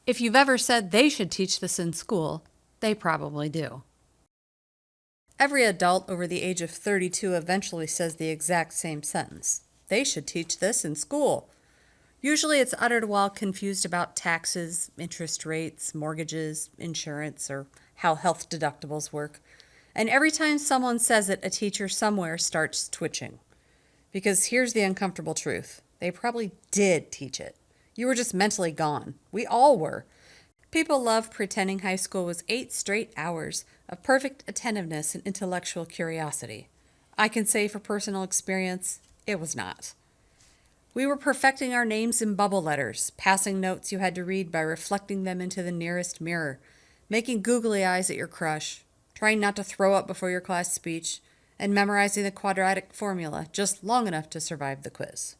If you've ever said they should teach this in school, they probably do. Every adult over the age of 32 eventually says the exact same sentence. They should teach this in school. Usually it's uttered while confused about taxes, interest rates, mortgages, insurance, or how health deductibles work. And every time someone says it, a teacher somewhere starts twitching. Because here's the uncomfortable truth. They probably did teach it. You were just mentally gone. We all were. People love pretending high school was 8 straight hours of perfect attentiveness and intellectual curiosity. I can say for personal experience, it was not. We were perfecting our names in bubble letters, passing notes you had to read by reflecting them into the nearest mirror, making googly eyes at your crush, trying not to throw up before your class speech, and memorizing the quadratic formula just long enough to survive the quiz.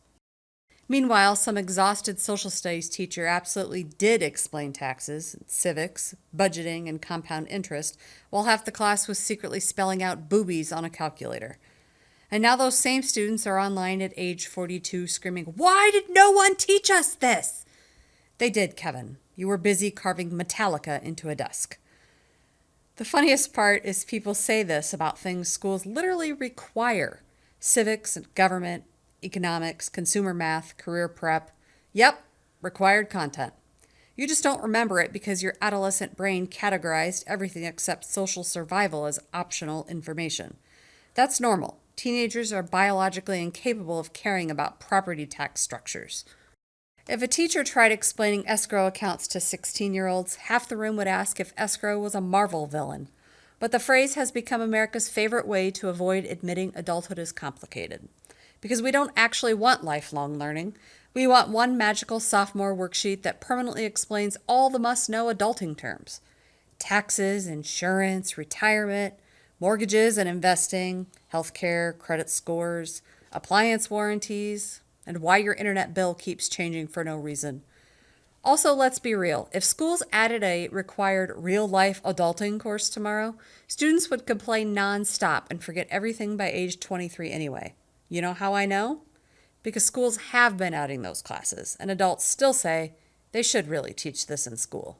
Meanwhile, some exhausted social studies teacher absolutely did explain taxes, civics, budgeting, and compound interest, while half the class was secretly spelling out boobies on a calculator. And now those same students are online at age 42 screaming, "Why did no one teach us this?" They did, Kevin. You were busy carving Metallica into a desk. The funniest part is people say this about things schools literally require: civics, government, economics, consumer math, career prep. Yep, required content. You just don't remember it because your adolescent brain categorized everything except social survival as optional information. That's normal. Teenagers are biologically incapable of caring about property tax structures. If a teacher tried explaining escrow accounts to 16-year-olds, half the room would ask if escrow was a Marvel villain. But the phrase has become America's favorite way to avoid admitting adulthood is complicated. Because we don't actually want lifelong learning. We want one magical sophomore worksheet that permanently explains all the must-know adulting terms: taxes, insurance, retirement, mortgages and investing, healthcare, credit scores, appliance warranties, and why your internet bill keeps changing for no reason. Also, let's be real. If schools added a required real-life adulting course tomorrow, students would complain nonstop and forget everything by age 23 anyway. You know how I know? Because schools have been adding those classes, and adults still say they should really teach this in school.